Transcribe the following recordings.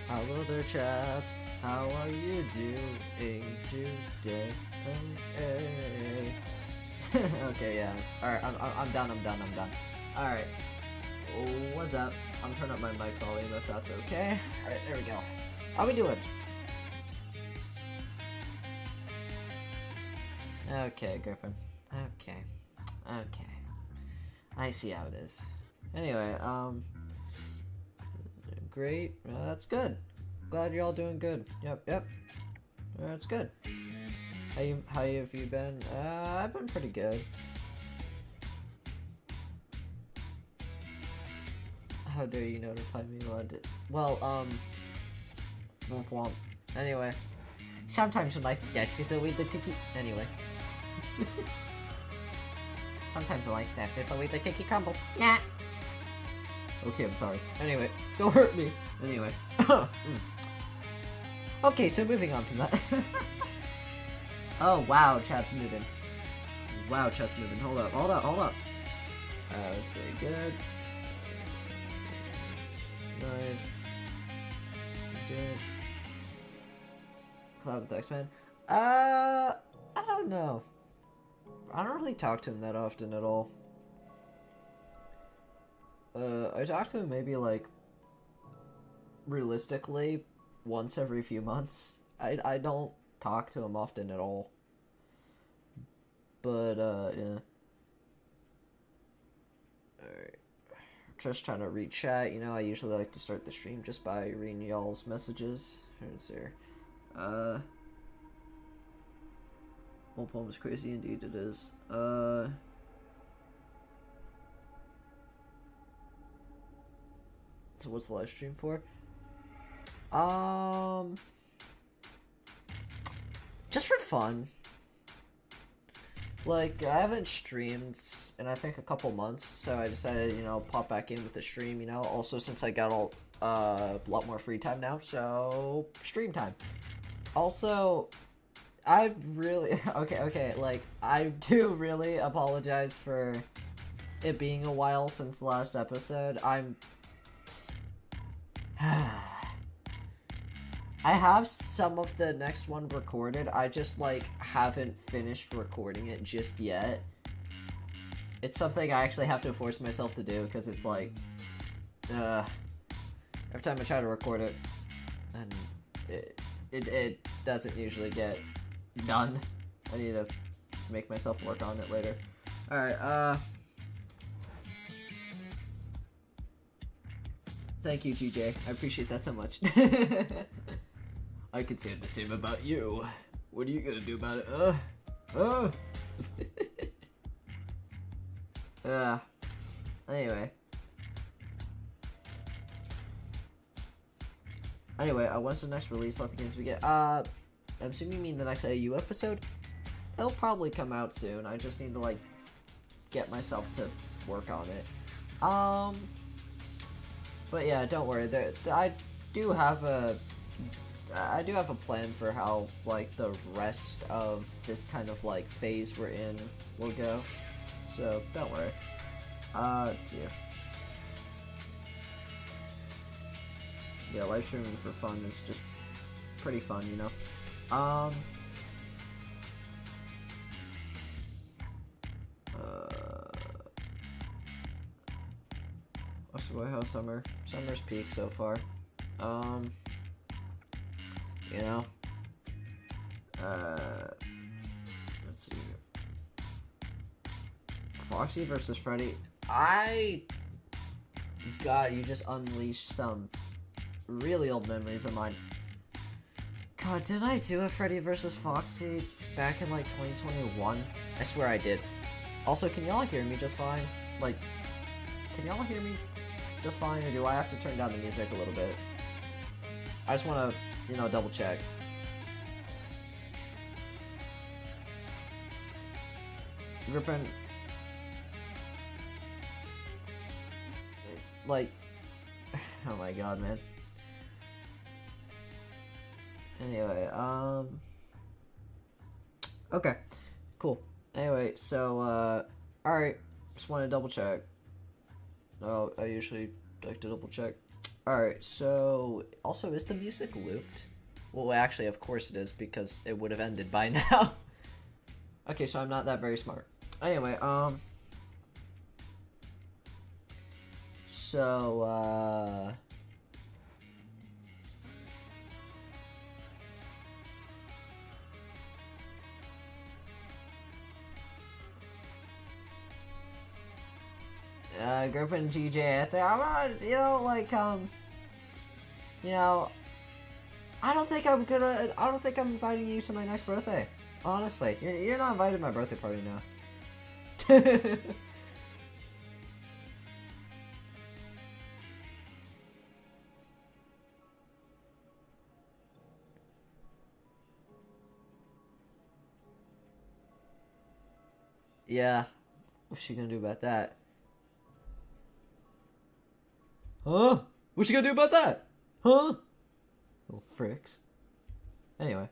Hello there, chat. How are you doing today? Okay, yeah. Alright, I'm done. Alright. What's up? I'm turning up my mic volume if that's okay. Alright, there we go. How we doing? Okay, Griffin. Okay. I see how it is. Anyway, great. That's good. Glad you're all doing good. Yep. That's good. How have you been? I've been pretty good. How dare you notify me when I did? Well, womp. Anyway, sometimes in life, that's just the way the cookie. Anyway, sometimes in life, that's just the way the cookie crumbles. Nah. Okay, I'm sorry. Anyway, don't hurt me. Anyway. Okay, so moving on from that. Oh, wow, chat's moving. Hold up. Let's see, good. Nice. Good. Collab with X-Men. I don't know. I don't really talk to him that often at all. I talk to him maybe, like, realistically, once every few months. I don't talk to him often at all. But, yeah. Alright. Just trying to read chat. You know, I usually like to start the stream just by reading y'all's messages. It's there. Whole poem is crazy, indeed it is. So what's the live stream for? Just for fun. Like, I haven't streamed in I think a couple months, so I decided, you know, pop back in with the stream, you know. Also, since I got a lot more free time now, so stream time. Also, I really okay, like, I do really apologize for it being a while since the last episode. I have some of the next one recorded, I just, like, haven't finished recording it just yet. It's something I actually have to force myself to do, because it's like, every time I try to record it, and it doesn't usually get done. I need to make myself work on it later. Alright, thank you, GJ. I appreciate that so much. I could say the same about you. What are you gonna do about it? Anyway. When's the next release? Let the games begin. I'm assuming you mean the next AU episode? It'll probably come out soon. I just need to, like, get myself to work on it. But yeah, don't worry. I do have a plan for how, like, the rest of this kind of, like, phase we're in will go. So, don't worry. Let's see. Yeah, live streaming for fun is just pretty fun, you know? How summer's peak so far. You know? Let's see. Foxy versus Freddy. God, you just unleashed some really old memories of mine. God, didn't I do a Freddy versus Foxy back in, like, 2021? I swear I did. Also, can y'all hear me just fine? Like, can y'all hear me just fine, or do I have to turn down the music a little bit? I just want to, you know, double check. Grippin'. Like, oh my god, man. Anyway, Okay, cool. Anyway, so, alright. Just want to double check. Oh, I usually like to double check. Alright, so, also, is the music looped? Well, actually, of course it is, because it would have ended by now. Okay, so I'm not that very smart. Anyway, so, group and GJ, I think, I'm not, you know, like, you know, I don't think I'm inviting you to my next birthday. Honestly, you're not invited to my birthday party now. Yeah, what's she gonna do about that? Huh? What's she gonna do about that? Huh? Little fricks. Anyway.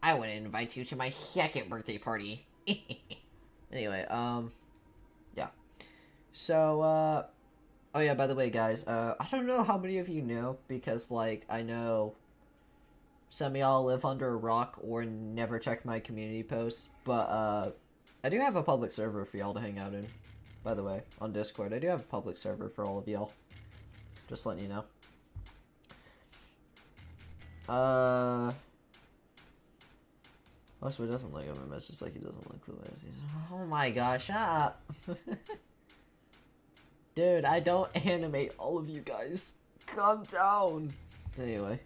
I want to invite you to my second birthday party. Anyway, yeah. So, oh yeah, by the way, guys, I don't know how many of you know, because, like, I know some of y'all live under a rock or never check my community posts, but, I do have a public server for y'all to hang out in, by the way, on Discord. I do have a public server for all of y'all. Just letting you know. Also, he doesn't like my message like he doesn't like the way oh my gosh, shut up. Dude, I don't animate all of you guys. Calm down. Anyway.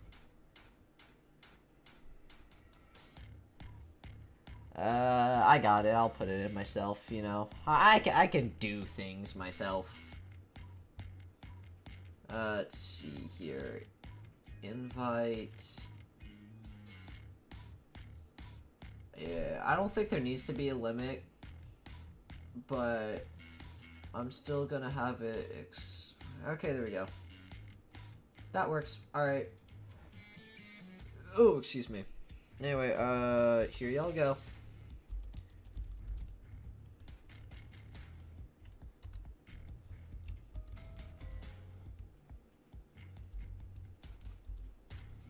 I got it. I'll put it in myself, you know. I can do things myself. Let's see here. Invite. Yeah, I don't think there needs to be a limit, but I'm still gonna have it okay, there we go. That works. Alright. Oh, excuse me. Anyway, here y'all go.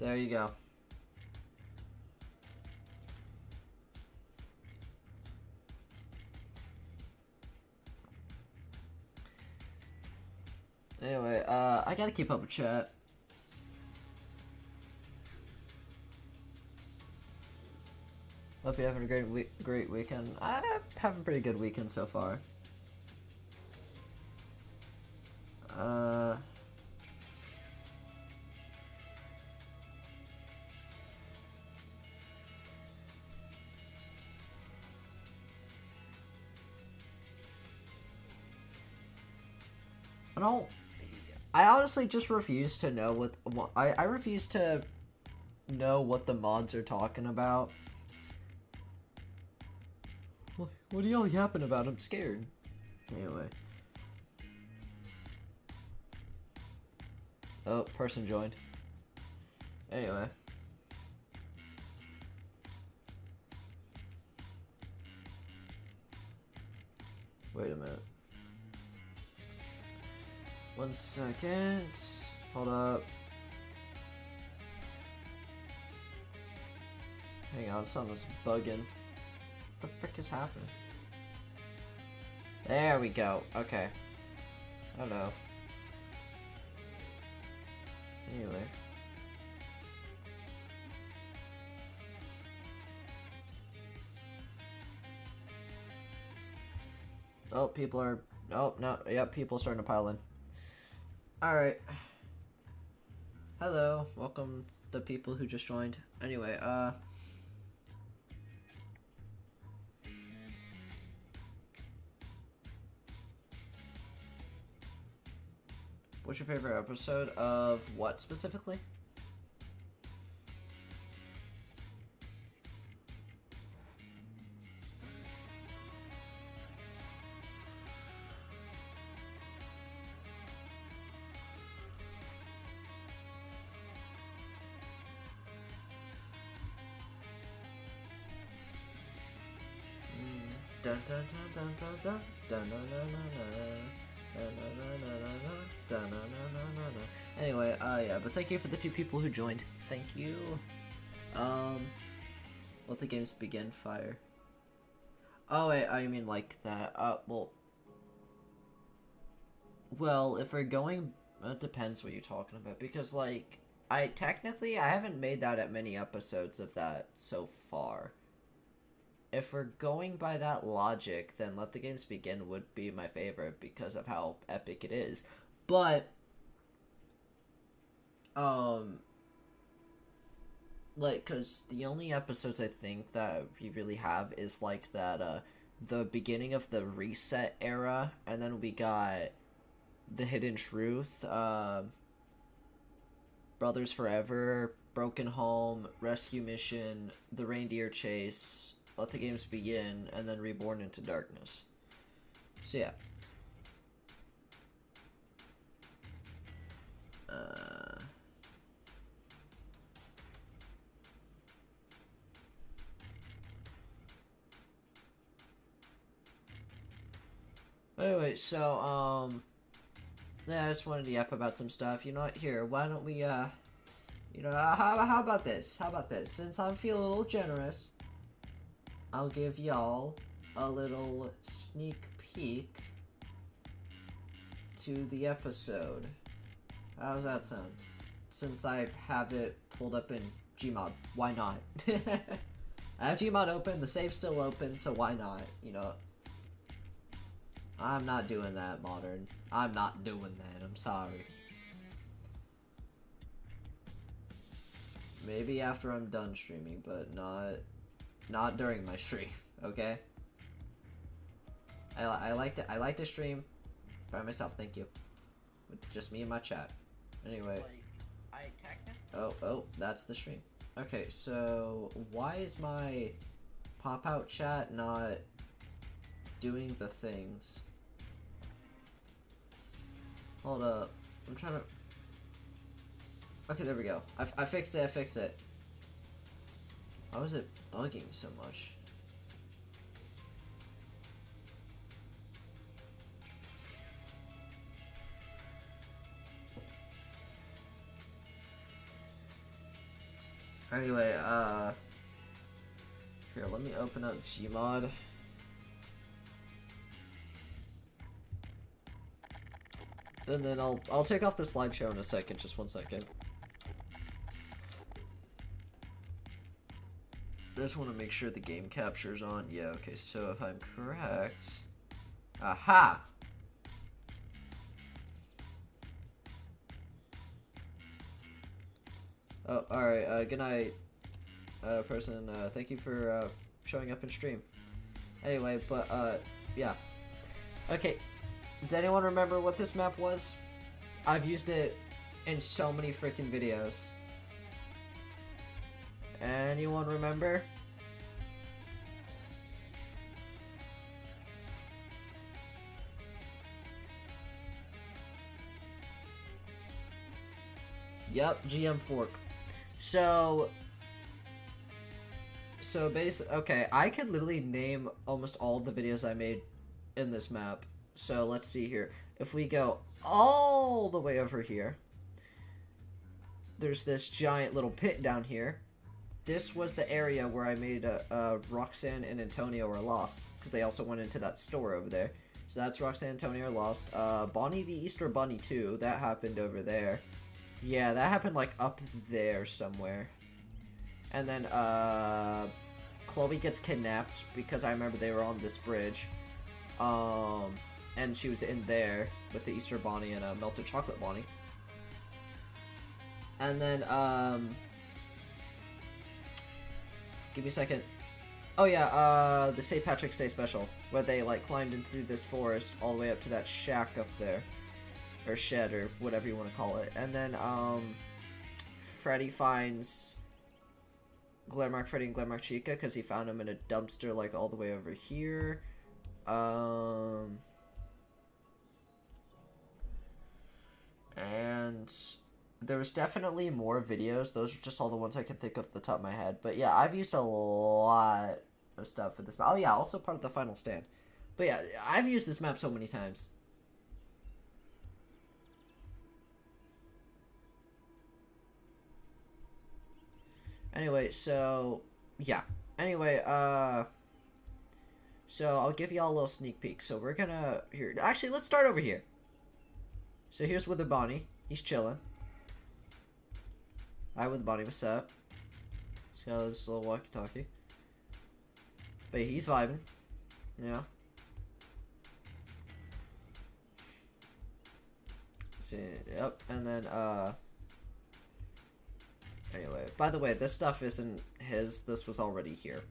There you go. Anyway, I gotta keep up with chat. Hope you're having a great weekend. I'm having a pretty good weekend so far. I honestly just refuse to know what I refuse to know what the mods are talking about. What are y'all yapping about? I'm scared. Anyway. Oh, person joined. Anyway. Wait a minute. 1 second. Hold up. Hang on, something's bugging. What the frick is happening? There we go. Okay. Hello. Anyway. Oh, people are... Oh, no. Yep, people are starting to pile in. Alright. Hello. Welcome the people who just joined. Anyway, what's your favorite episode of what specifically? Dun dun dun dun dun dun dun dun dun dun dun. Anyway, yeah, but thank you for the 2 people who joined. Thank you. Let the games begin. Fire. Oh wait, I mean like that. Well, if we're going, it depends what you're talking about, because like I haven't made that many episodes of that so far. If we're going by that logic, then Let the Games Begin would be my favorite because of how epic it is. But, like, because the only episodes I think that we really have is, like, that, the beginning of the Reset era, and then we got The Hidden Truth, Brothers Forever, Broken Home, Rescue Mission, The Reindeer Chase, Let the Games Begin, and then Reborn into Darkness. So yeah. Anyway, so, yeah, I just wanted to yap about some stuff. You know what? Here, why don't we, how about this? How about this? Since I feel a little generous, I'll give y'all a little sneak peek to the episode. How does that sound? Since I have it pulled up in Gmod, why not? I have Gmod open, the save's still open, so why not? You know, I'm not doing that, Modern. I'm not doing that, I'm sorry. Maybe after I'm done streaming, but not during my stream, okay? I like to stream by myself, thank you. With just me and my chat. Anyway. Oh, that's the stream. Okay, so why is my pop-out chat not doing the things? Hold up. I'm trying to... Okay, there we go. I fixed it, Why was it bugging so much? Anyway, here, let me open up Gmod. And then I'll take off the slideshow in a second, just 1 second. I just want to make sure the game capture's on. Yeah, okay, so if I'm correct... Aha! Oh, alright, good night, person. Thank you for, showing up in stream. Anyway, but, yeah. Okay, does anyone remember what this map was? I've used it in so many freaking videos. Anyone remember? Yep, GM Fork. So basically, okay, I could literally name almost all the videos I made in this map. So let's see here. If we go all the way over here, there's this giant little pit down here. This was the area where I made Roxanne and Antonio are lost, because they also went into that store over there. So that's Roxanne and Antonio are lost. Bonnie the Easter Bunny too, that happened over there. Yeah, that happened like up there somewhere. And then Chloe gets kidnapped because I remember they were on this bridge. And she was in there with the Easter Bonnie and Melted Chocolate Bonnie. And then give me a second. Oh yeah, the St. Patrick's Day special, where they like climbed in through this forest all the way up to that shack up there. Or shed, or whatever you want to call it. And then, Freddy finds Glamrock Freddy and Glamrock Chica, because he found him in a dumpster, like, all the way over here. And there was definitely more videos. Those are just all the ones I can think of at the top of my head. But yeah, I've used a lot of stuff for this map. Oh yeah, also part of the final stand. But yeah, I've used this map so many times. Anyway, so yeah. Anyway, so I'll give y'all a little sneak peek. So we're gonna here. Actually, let's start over here. So here's Wither Bonnie. He's chilling. Hi, Wither Bonnie. What's up? He's got this little walkie-talkie. But he's vibing. You know. See, yep. And then anyway, by the way, this stuff isn't his. This was already here.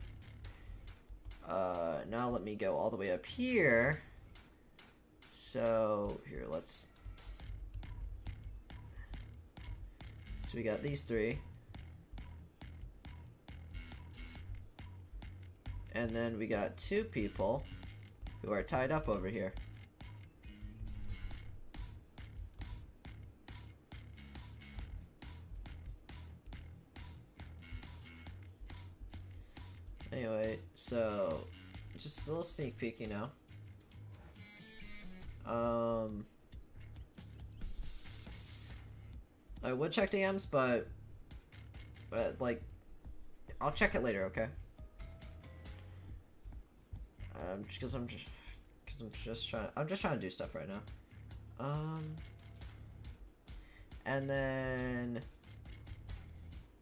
Now let me go all the way up here. So, here, let's... So we got these three. And then we got two people who are tied up over here. Anyway, so just a little sneak peek, you know. I would check DMs, but like, I'll check it later, okay? Because I'm just trying to do stuff right now. And then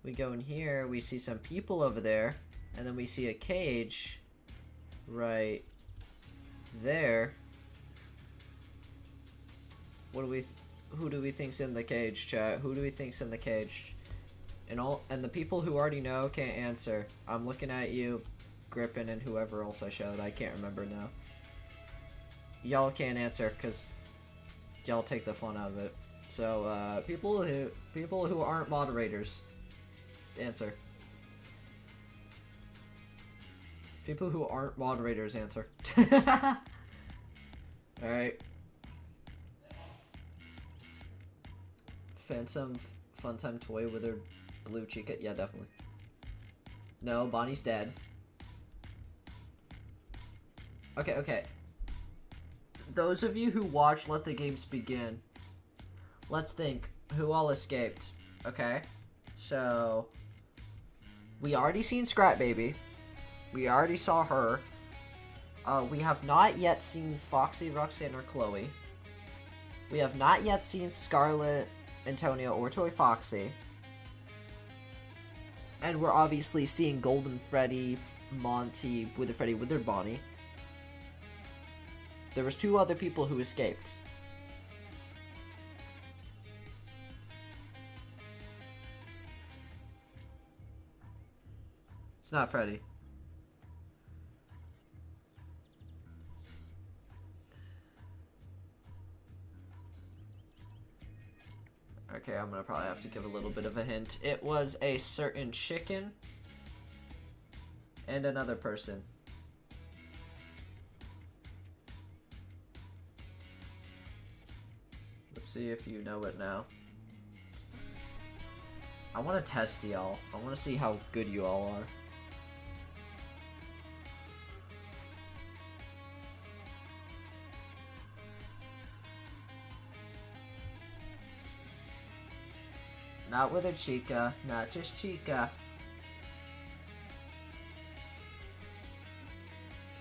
we go in here. We see some people over there. And then we see a cage right there. What do we who do we think's in the cage, chat? Who do we think's in the cage? And the people who already know can't answer. I'm looking at you, Grippin, and whoever else I showed. I can't remember now. Y'all can't answer because y'all take the fun out of it. So people who aren't moderators, answer. People who aren't moderators, answer. Alright. Phantom Funtime toy with her blue chica. Yeah, definitely. No, Bonnie's dead. Okay. Those of you who watch Let the Games Begin, let's think who all escaped. Okay? So, we already seen Scrap Baby. We already saw her. We have not yet seen Foxy, Roxanne, or Chloe. We have not yet seen Scarlet, Antonio, or Toy Foxy. And we're obviously seeing Golden Freddy, Monty, Wither Freddy, Wither Bonnie. There was 2 other people who escaped. It's not Freddy. Okay, I'm gonna probably have to give a little bit of a hint. It was a certain chicken and another person. Let's see if you know it now. I want to test y'all. I want to see how good you all are. Not with a chica, not just chica.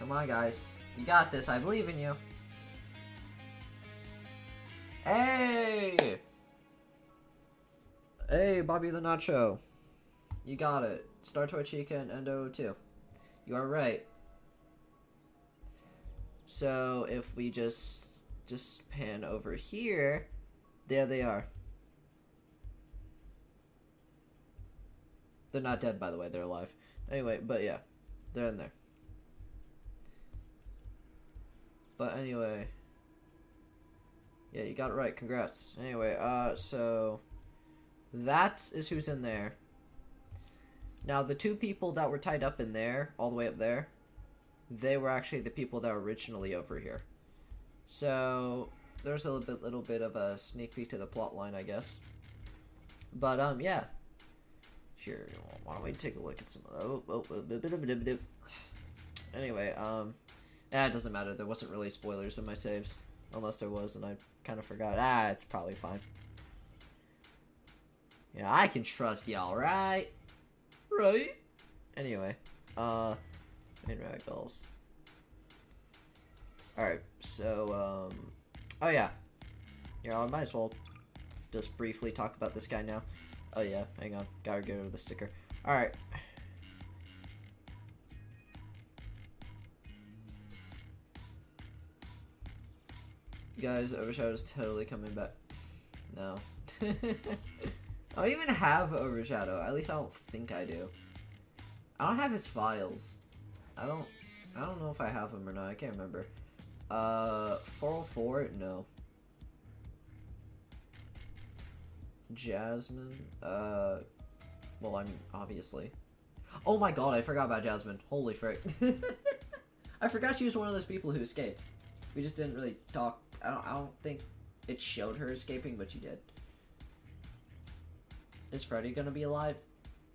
Come on, guys. You got this. I believe in you. Hey! Hey, Bobby the Nacho. You got it. Star Toy Chica and Endo 2. You are right. So, if we just pan over here, there they are. They're not dead, by the way. They're alive. Anyway, but yeah. They're in there. But anyway. Yeah, you got it right. Congrats. Anyway, so... that is who's in there. Now, the 2 people that were tied up in there, all the way up there, they were actually the people that were originally over here. So, there's a little bit of a sneak peek to the plot line, I guess. But, yeah. Here, why don't we take a look at some... Anyway, it doesn't matter. There wasn't really spoilers in my saves. Unless there was, and I kind of forgot. It's probably fine. Yeah, I can trust y'all, right? Right? Anyway, main ragdolls. Alright, so, oh yeah. Yeah, I might as well just briefly talk about this guy now. Oh yeah, hang on. Gotta get rid of the sticker. Alright. Guys, Overshadow's totally coming back. No. I don't even have Overshadow. At least I don't think I do. I don't have his files. I don't know if I have them or not. I can't remember. 404? No. Jasmine? Well, I mean, obviously. Oh my god, I forgot about Jasmine. Holy frick. I forgot she was one of those people who escaped. We just didn't really talk. I don't think it showed her escaping, but she did. Is Freddy gonna be alive?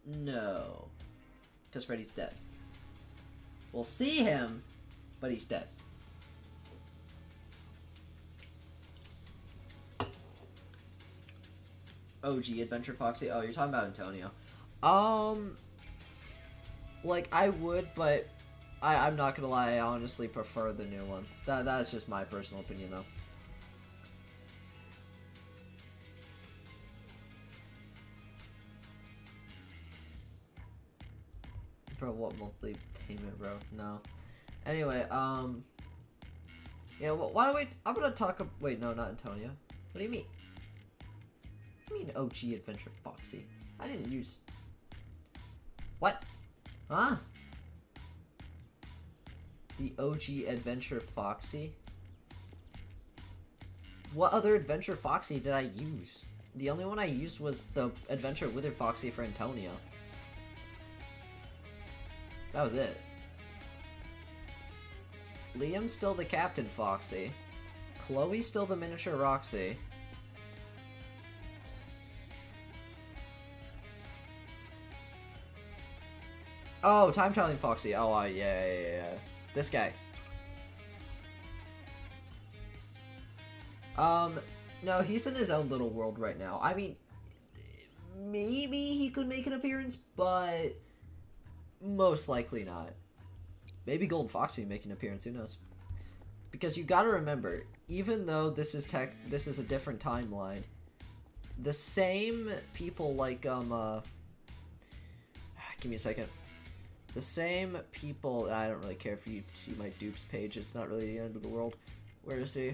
No. Because Freddy's dead. We'll see him, but he's dead. OG Adventure Foxy. Oh, you're talking about Antonio. Like, I would, but I'm not gonna lie, I honestly prefer the new one. That's just my personal opinion, though. For what monthly payment, bro? No. Anyway, yeah, well, why don't we, I'm gonna talk, wait, no, not Antonio. What do you mean? What do you mean OG Adventure Foxy? I didn't use... What? Huh? The OG Adventure Foxy? What other Adventure Foxy did I use? The only one I used was the Adventure Wither Foxy for Antonio. That was it. Liam's still the Captain Foxy. Chloe's still the Miniature Roxy. Oh, Time Traveling Foxy. Oh, yeah. This guy. No, he's in his own little world right now. I mean, maybe he could make an appearance, but most likely not. Maybe Golden Foxy will make an appearance, who knows? Because you gotta remember, even though this is a different timeline, the same people like, give me a second. The same people, I don't really care if you see my dupes page, it's not really the end of the world. Where is he?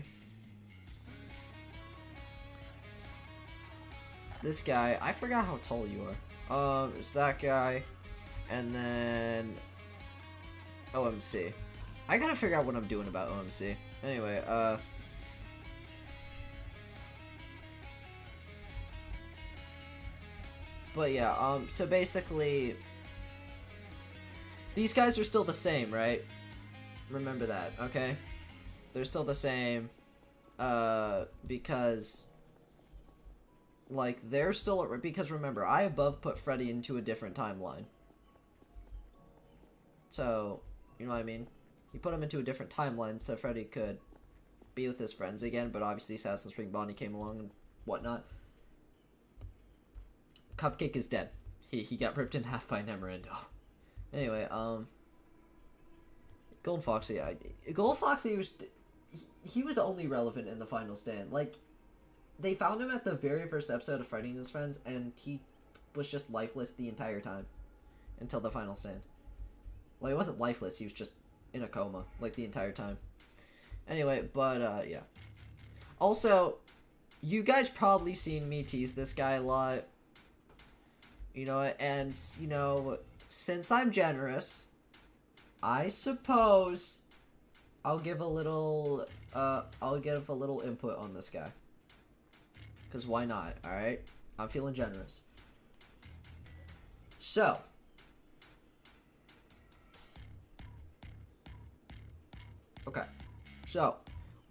This guy, I forgot how tall you are. It's that guy, and then OMC. I gotta figure out what I'm doing about OMC. Anyway, but yeah, so basically, these guys are still the same, right? Remember that, okay? They're still the same, because, like, they're still, because remember, I above put Freddy into a different timeline. So, you know what I mean? You put him into a different timeline so Freddy could be with his friends again, but obviously Assassin's Creed Bonnie came along and whatnot. Cupcake is dead. He got ripped in half by Nemorando. Anyway, Golden Foxy, Golden Foxy was, he was only relevant in the final stand. Like, they found him at the very first episode of Freddy and His Friends, and he was just lifeless the entire time. Until the final stand. Well, he wasn't lifeless, he was just in a coma, like, the entire time. Anyway, but, yeah. Also, you guys probably seen me tease this guy a lot. You know, and, you know, since I'm generous, I suppose I'll give a little input on this guy. Because why not, alright? I'm feeling generous. So, okay, so,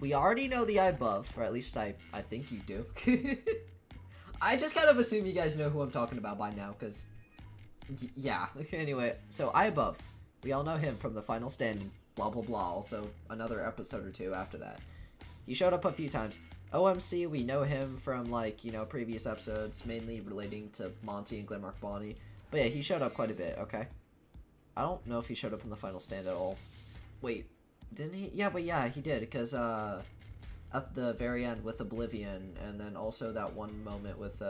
we already know the above, or at least I think you do. I just kind of assume you guys know who I'm talking about by now, because, yeah. Anyway, so above, We all know him from the final stand, blah blah blah, also another episode or two after that. He showed up a few times. OMC, we know him from, like, you know, previous episodes, mainly relating to Monty and Glenmark Bonnie. But yeah, he showed up quite a bit, okay? I don't know if he showed up in the final stand at all. Wait, didn't he? Yeah, but yeah, he did, because, at the very end with Oblivion, and then also that one moment with,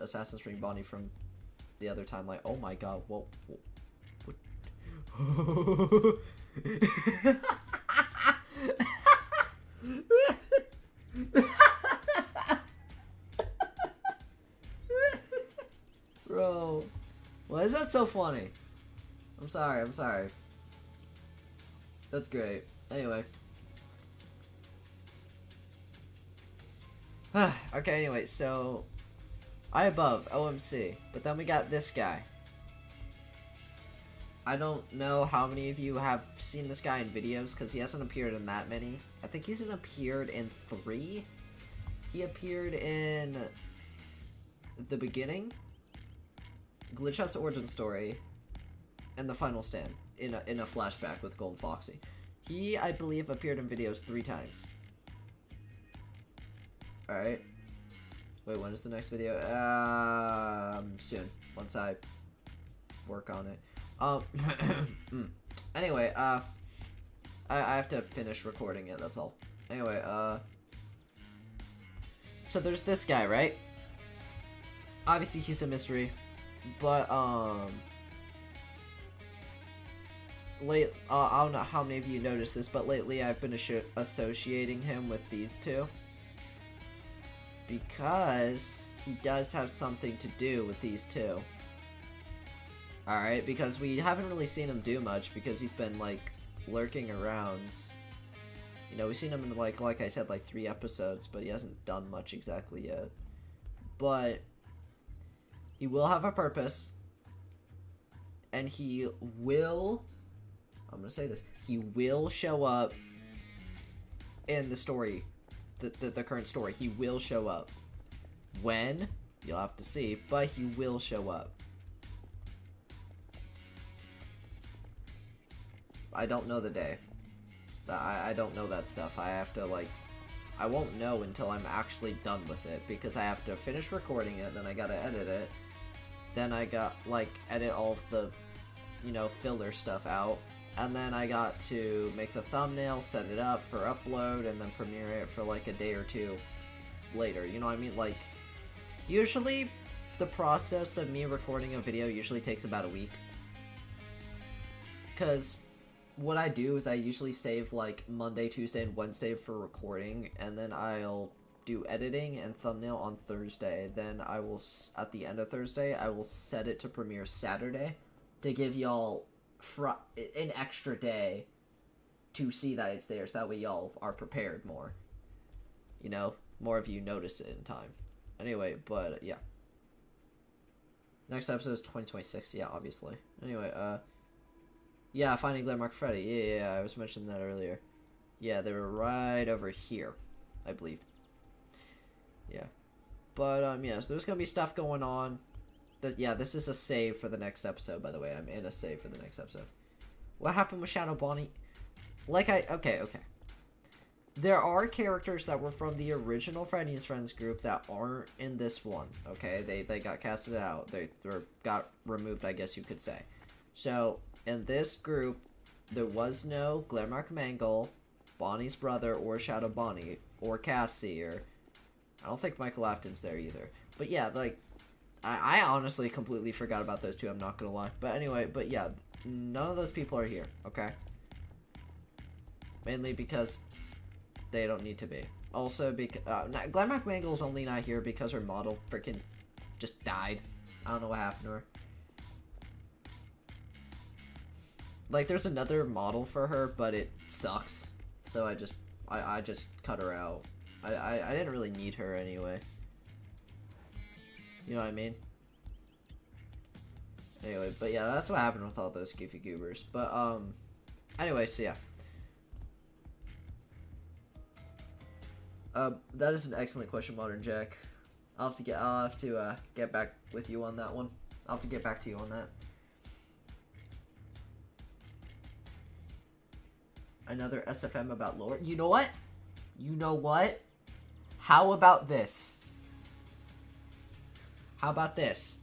Assassin's Creed Bonnie from the other timeline. Oh my god, whoa. Bro, why is that so funny? I'm sorry. That's great. Anyway. Okay, anyway, so I above OMC, but then we got this guy. I don't know how many of you have seen this guy in videos, because he hasn't appeared in that many. I think he's appeared in 3. He appeared in the beginning, Glitchup's origin story, and the final stand in a flashback with Golden Foxy. He, I believe, appeared in videos 3 times. Alright. Wait, when is the next video? Soon. Once I work on it. Anyway, I have to finish recording it, that's all. Anyway, so there's this guy, right? Obviously he's a mystery, but, I don't know how many of you noticed this, but lately I've been associating him with these two. Because he does have something to do with these two. Alright, because we haven't really seen him do much because he's been, like, lurking around. You know, we've seen him in, like I said, like 3 episodes, but he hasn't done much exactly yet. But he will have a purpose, and he will, I'm gonna say this, he will show up in the story, the current story. He will show up. When? You'll have to see, but he will show up. I don't know the day. I don't know that stuff. I have to, like, I won't know until I'm actually done with it, because I have to finish recording it, then I gotta edit it, then I got, like, edit all of the, you know, filler stuff out, and then I got to make the thumbnail, set it up for upload, and then premiere it for, like, a day or 2 later, you know what I mean? Like, usually, the process of me recording a video usually takes about a week, because what I do is I usually save, like, Monday, Tuesday, and Wednesday for recording, and then I'll do editing and thumbnail on Thursday. Then I will, at the end of Thursday, I will set it to premiere Saturday to give y'all an extra day to see that it's there, so that way y'all are prepared more. You know, more of you notice it in time. Anyway, but, yeah. Next episode is 2026, yeah, obviously. Anyway, yeah, Finding Glenmark Freddy. Yeah, I was mentioning that earlier. Yeah, they were right over here, I believe. Yeah. But, yeah, so there's gonna be stuff going on. Yeah, this is a save for the next episode, by the way. I'm in a save for the next episode. What happened with Shadow Bonnie? Okay. There are characters that were from the original Freddy and Friends group that aren't in this one, okay? They got casted out. They got removed, I guess you could say. So, in this group, there was no Glenmark Mangle, Bonnie's brother, or Shadow Bonnie, or Cassie, or I don't think Michael Afton's there either. But yeah, like, I honestly completely forgot about those two, I'm not gonna lie. But anyway, but yeah, none of those people are here, okay? Mainly because they don't need to be. Also, because Glenmark Mangle's only not here because her model freaking just died. I don't know what happened to her. Like, there's another model for her, but it sucks. So I just cut her out. I didn't really need her anyway. You know what I mean? Anyway, but yeah, that's what happened with all those goofy goobers. But, anyway, so yeah. That is an excellent question, Modern Jack. I'll have to get back with you on that one. I'll have to get back to you on that. another SFM about lore. You know what? You know what? How about this? How about this?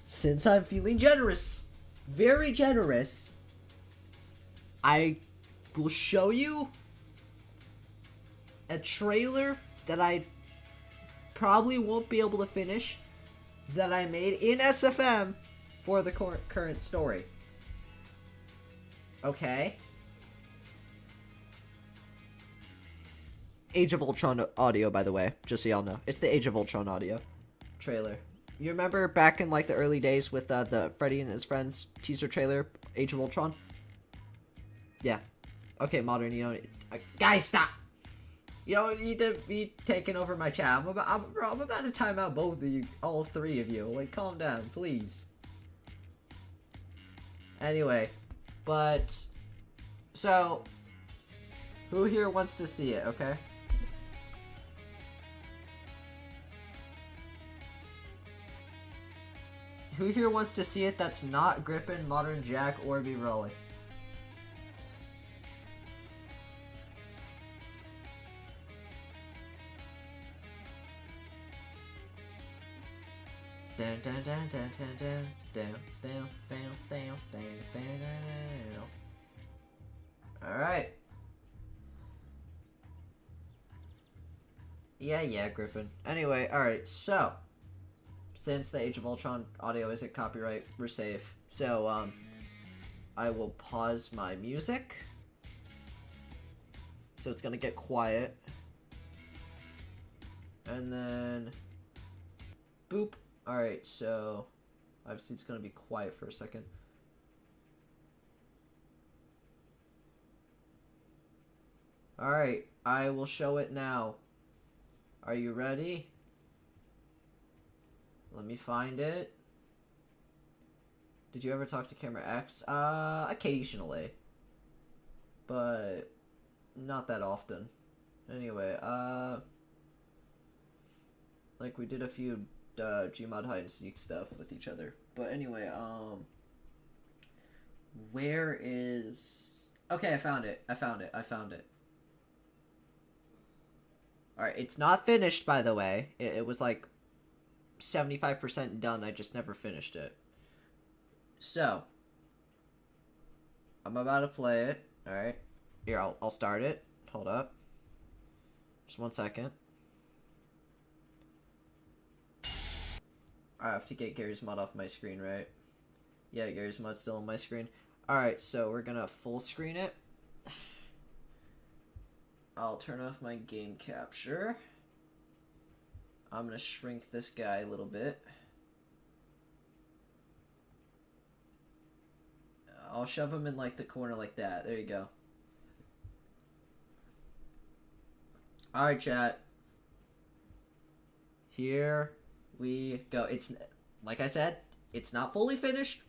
Since I'm feeling generous, very generous, I will show you a trailer that I probably won't be able to finish that I made in SFM for the current story. Okay? Age of Ultron audio, by the way, just so y'all know. It's the Age of Ultron audio trailer. You remember back in like the early days with the Freddy and his friends teaser trailer, Age of Ultron? Yeah. Okay, Modern, you don't... guys, stop! You don't need to be taking over my chat. I'm about to time out both of you, all three of you. Like, calm down, please. Anyway, but... So... Who here wants to see it, okay? Who here wants to see it that's not Grippin, Modern Jack, or B. Rolly? Alright. Yeah, Griffin. Anyway, alright, so since the Age of Ultron audio isn't copyright, we're safe. So, I will pause my music. So it's gonna get quiet. And then... boop. Alright, so... obviously it's gonna be quiet for a second. Alright, I will show it now. Are you ready? Let me find it. Did you ever talk to Camera X? Occasionally. But not that often. Anyway, like we did a few Gmod hide and seek stuff with each other. But anyway, where is... okay, I found it. Alright, it's not finished, by the way. It was like 75% done, I just never finished it. So, I'm about to play it. Alright. Here, I'll start it. Hold up. Just 1 second. I have to get Gary's mod off my screen, right? Yeah, Gary's mod's still on my screen. Alright, so we're gonna full screen it. I'll turn off my game capture. I'm gonna shrink this guy a little bit. I'll shove him in like the corner like that. There you go. Alright, chat. Here we go. It's, like I said, it's not fully finished,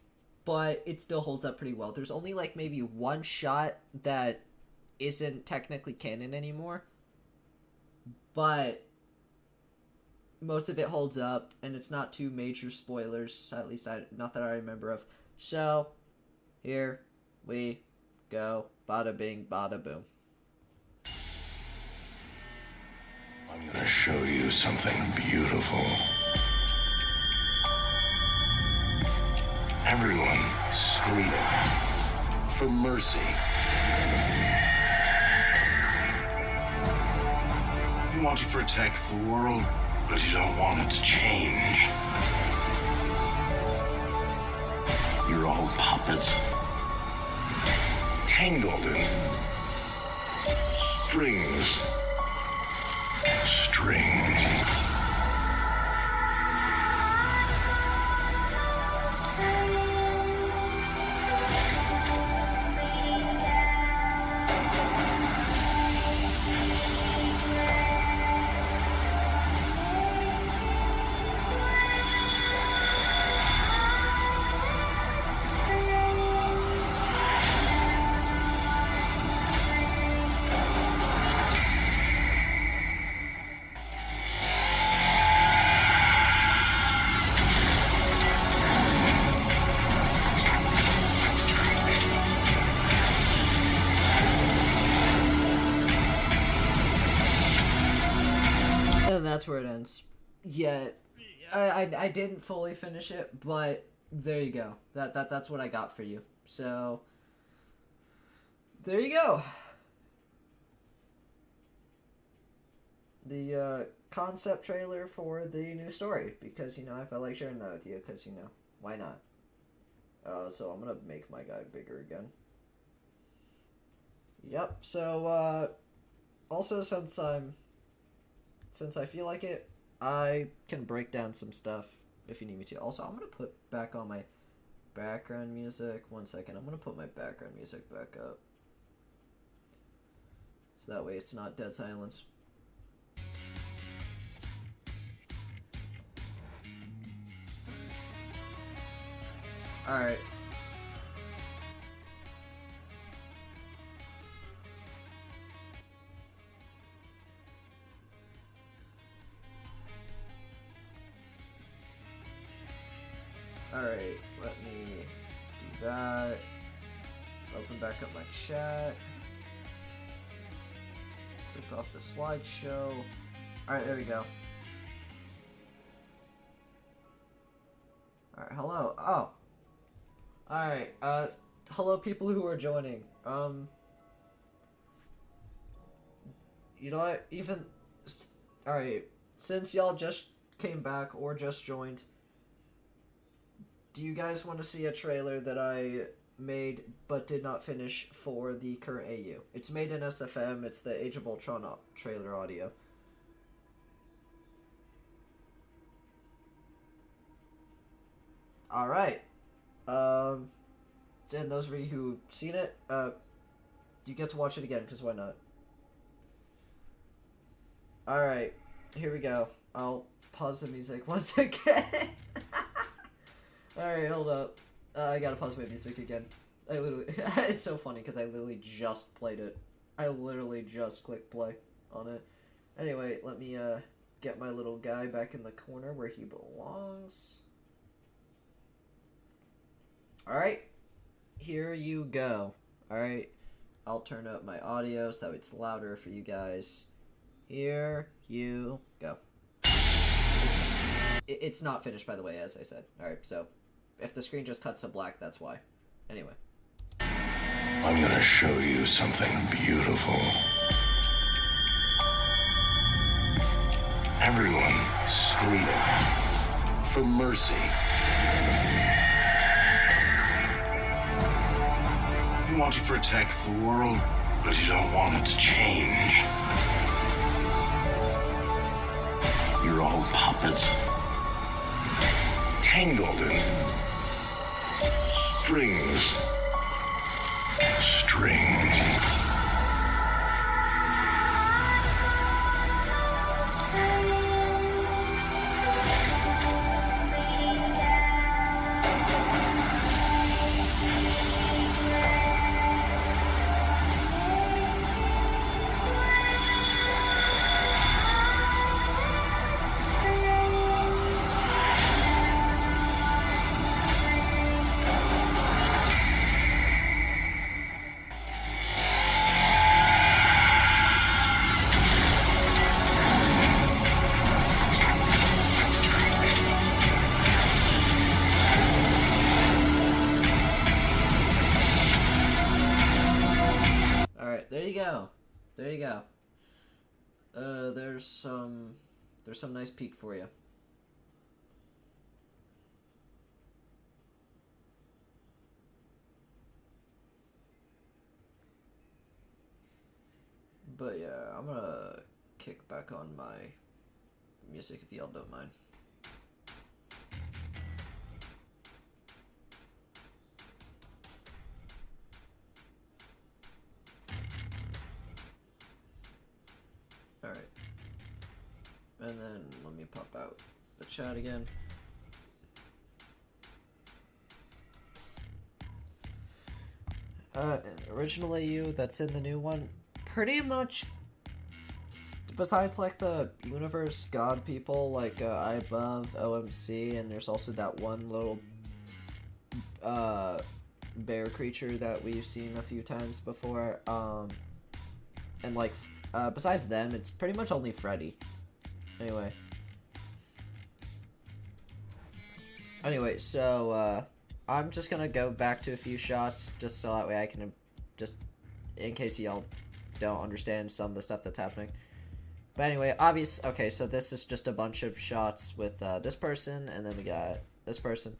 but it still holds up pretty well. There's only like maybe one shot that isn't technically canon anymore, but most of it holds up, and it's not too major spoilers, at least not that I remember of. So, here we go. Bada bing, bada boom. I'm gonna show you something beautiful. Everyone screaming for mercy. You want to protect the world, but you don't want it to change. You're all puppets, tangled in strings. that's where it ends. Yeah, I didn't fully finish it, but there you go. That's what I got for you. So there you go. The concept trailer for the new story, because I felt like sharing that with you, because why not? So I'm gonna make my guy bigger again. Yep. So also since I feel like it, I can break down some stuff if you need me to. Also, I'm gonna put back on my background music. 1 second. I'm gonna put my background music back up, so that way it's not dead silence. Alright. Alright, let me do that. Open back up my chat. Click off the slideshow. Alright, there we go. Alright, hello. Oh. Alright, hello people who are joining. You know what, alright, since y'all just came back or just joined, do you guys want to see a trailer that I made but did not finish for the current AU? It's made in SFM, it's the Age of Ultron trailer audio. Alright. And those of you who've seen it, you get to watch it again, because why not? Alright, here we go. I'll pause the music once again. Alright, hold up. I gotta pause my music again. I literally... it's so funny, because I literally just played it. I literally just clicked play on it. Anyway, let me, get my little guy back in the corner where he belongs. Alright, here you go. Alright, I'll turn up my audio so it's louder for you guys. Here you go. It's not finished, by the way, as I said. Alright, so if the screen just cuts to black, that's why. Anyway. I'm gonna show you something beautiful. Everyone screaming for mercy. You want to protect the world, but you don't want it to change. You're all puppets, tangled in strings. There you go. There's some nice peek for you. But yeah, I'm gonna kick back on my music if y'all don't mind. Alright. And then let me pop out the chat again. Originally you that's in the new one, pretty much, besides like the universe god people like I Above, OMC, and there's also that one little bear creature that we've seen a few times before, and like besides them, it's pretty much only Freddy Anyway. Anyway, so, I'm just gonna go back to a few shots, just so that way I can, just, in case y'all don't understand some of the stuff that's happening. But anyway, okay, so this is just a bunch of shots with, this person, and then we got this person.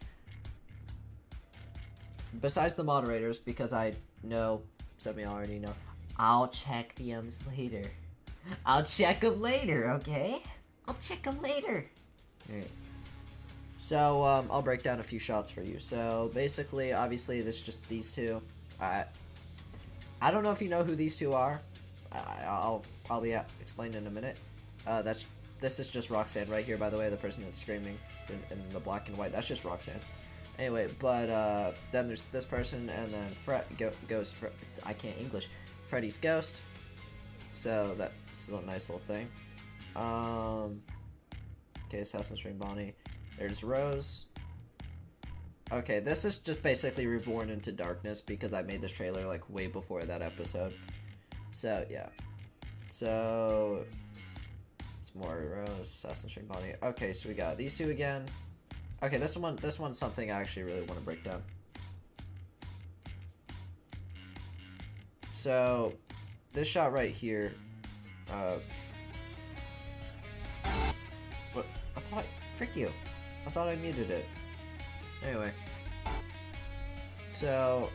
Besides the moderators, because I know, some of y'all already know, I'll check DMs later. I'll check them later, okay? I'll check them later. Alright. So, I'll break down a few shots for you. So, basically, obviously, there's just these two. I don't know if you know who these two are. I'll probably explain in a minute. This is just Roxanne right here, by the way, the person that's screaming in the black and white. That's just Roxanne. Anyway, but, then there's this person, and then Ghost, I can't English. Freddy's Ghost. So, that's a nice little thing. Okay, Assassin's Ring Bonnie. There's Rose. Okay, this is just basically Reborn into Darkness because I made this trailer like way before that episode. So yeah. So it's more Rose, Assassin's Ring Bonnie. Okay, so we got these two again. Okay, this one's something I actually really want to break down. So this shot right here. What? Frick you. I thought I muted it. Anyway. So,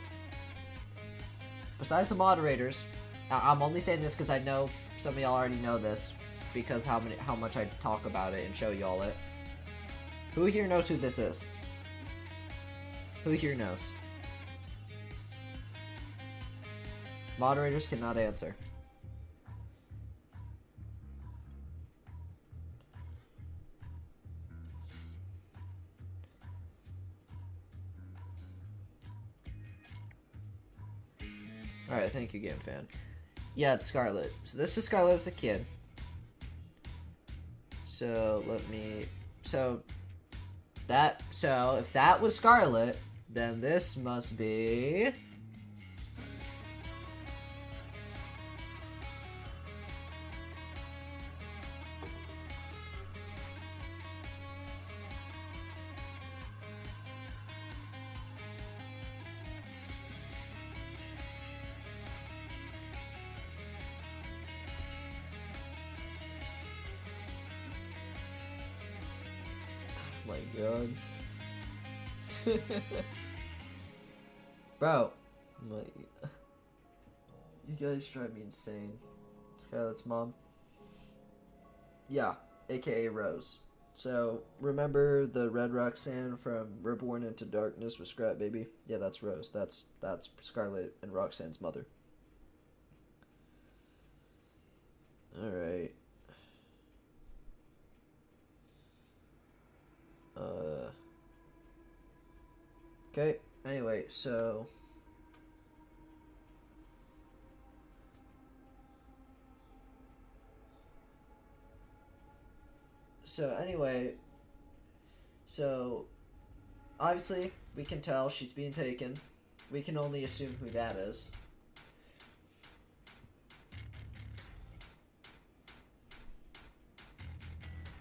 besides the moderators, I'm only saying this because I know some of y'all already know this, because how much I talk about it and show y'all it. Who here knows who this is? Who here knows? Moderators cannot answer. Alright, thank you, Game Fan. Yeah, it's Scarlet. So this is Scarlet as a kid. So, if that was Scarlet, then this must be... Oh my god. Bro. You guys drive me insane. Scarlett's mom. Yeah, aka Rose. So, remember the red Roxanne from Reborn into Darkness with Scrap Baby? Yeah, that's Rose. That's Scarlet and Roxanne's mother. Alright. Okay, anyway, so... obviously, we can tell she's being taken. We can only assume who that is.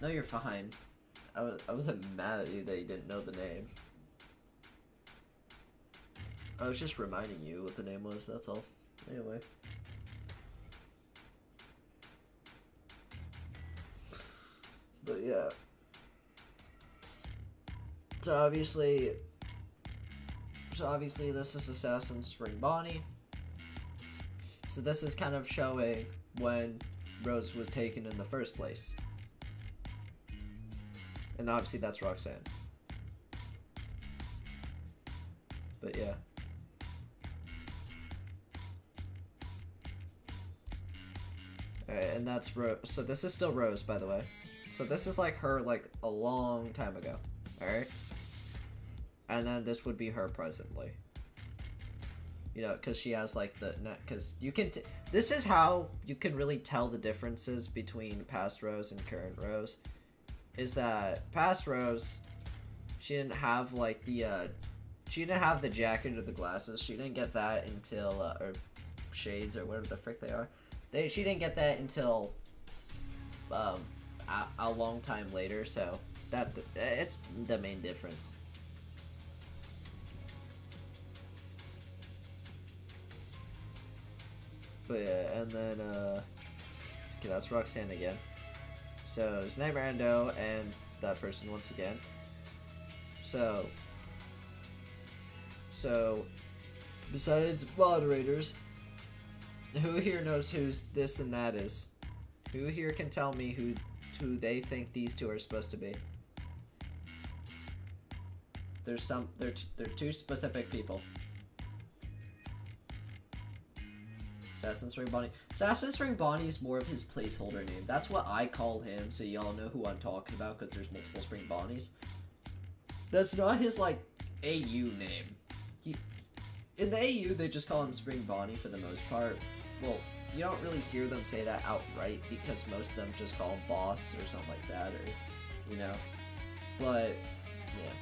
No, you're fine. I wasn't mad at you that you didn't know the name. I was just reminding you what the name was, that's all. Anyway. But yeah. So obviously this is Assassin's Ring Bonnie. So this is kind of showing when Rose was taken in the first place. And obviously that's Roxanne. But yeah. Alright, and that's Rose. So this is still Rose, by the way. So this is like her like a long time ago. Alright? And then this would be her presently. You know, because she has like the... Because you can... This is how you can really tell the differences between past Rose and current Rose. Is that past Rose, she didn't have like the... she didn't have the jacket or the glasses. She didn't get that until... or shades or whatever the frick they are. She didn't get that until... a long time later, so it's the main difference. But yeah, and then okay, that's Roxanne again. So it's Night Rando and that person once again. So besides moderators, who here knows who's this and that is? Who here can tell me who they think these two are supposed to be? They're two specific people. Assassin Spring Bonnie. Assassin Spring Bonnie is more of his placeholder name. That's what I call him, so y'all know who I'm talking about, because there's multiple Spring Bonnies. That's not his, like, AU name. In the AU, they just call him Spring Bonnie for the most part. Well, you don't really hear them say that outright, because most of them just call him Boss or something like that, or, you know. But, yeah.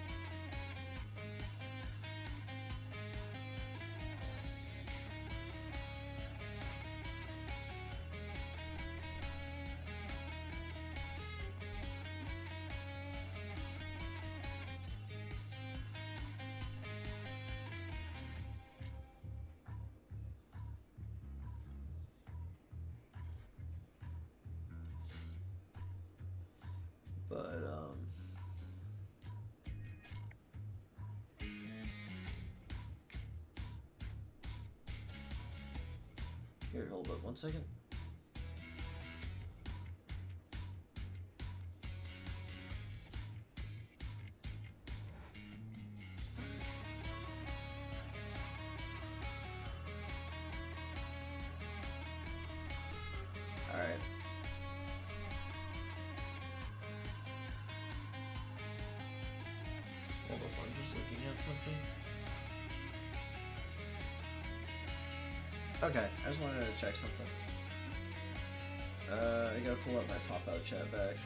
Here, hold up 1 second. Alright. Hold up, I'm just looking at something. Okay, I just wanted to check something. I gotta pull up my pop-out chat back.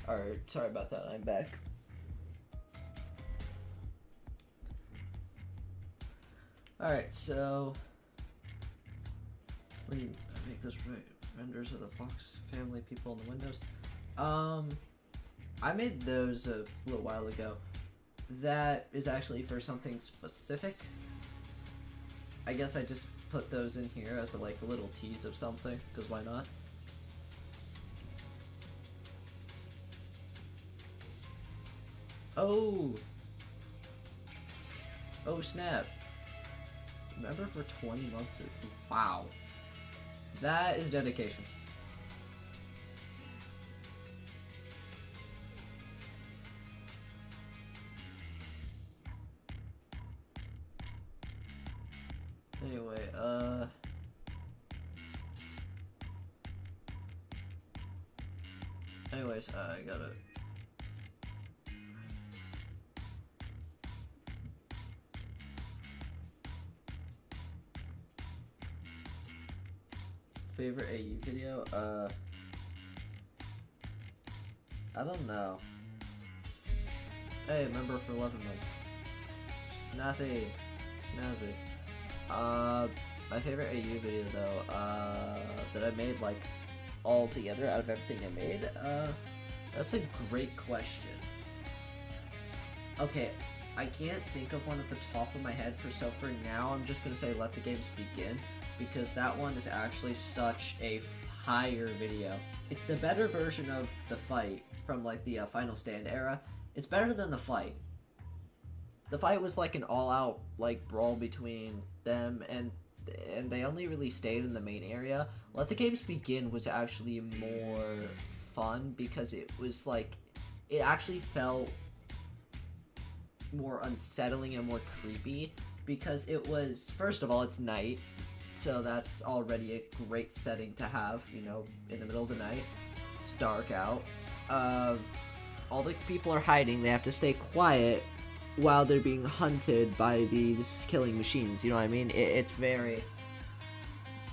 Alright, sorry about that, I'm back. Alright, so when you make those renders of the Fox family people in the windows, I made those a little while ago. That is actually for something specific. I guess I just put those in here as a little tease of something, because why not? Oh snap. Remember for 20 months? Wow. That is dedication. Anyway, Anyways, I gotta... Favorite AU video? I don't know. Hey, member for 11 months. Snazzy. My favorite AU video though, that I made like all together out of everything I made, that's a great question. Okay, I can't think of one at the top of my head so for now I'm just gonna say Let the Games Begin, because that one is actually such a fire video. It's the better version of the fight from like the Final Stand era. It's better than the fight. The fight was like an all-out like brawl between them, and they only really stayed in the main area. Let the Games Begin was actually more fun because it was like, it actually felt more unsettling and more creepy because it was, first of all, it's night, so that's already a great setting to have, you know, in the middle of the night. It's dark out. All the people are hiding. They have to stay quiet while they're being hunted by these killing machines. You know what I mean? It's very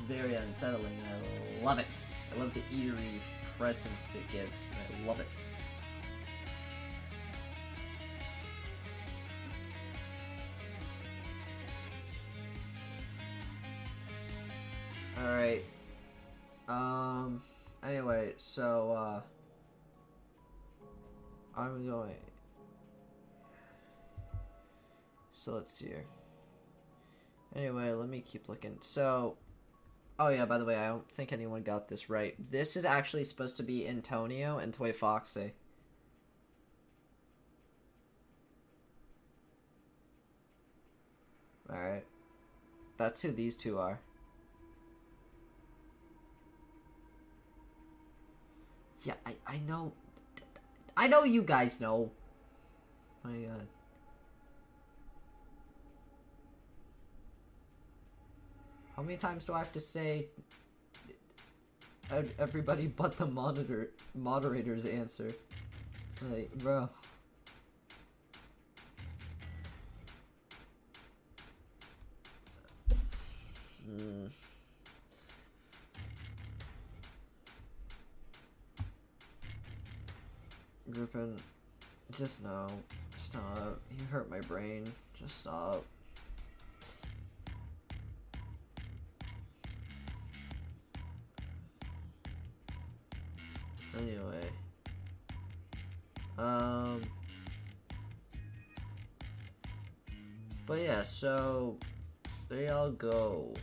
unsettling, and I love it. I love the eerie presence it gives. I love it. Alright. Anyway, so, I'm going... So, let's see here. Anyway, let me keep looking. So, oh yeah, by the way, I don't think anyone got this right. This is actually supposed to be Antonio and Toy Foxy. Alright. That's who these two are. Yeah, I know. I know you guys know. My god. How many times do I have to say everybody but the moderator's answer? Like, bro. Griffin, just no. Stop. You hurt my brain. Just stop. Anyway. But yeah, so they all go.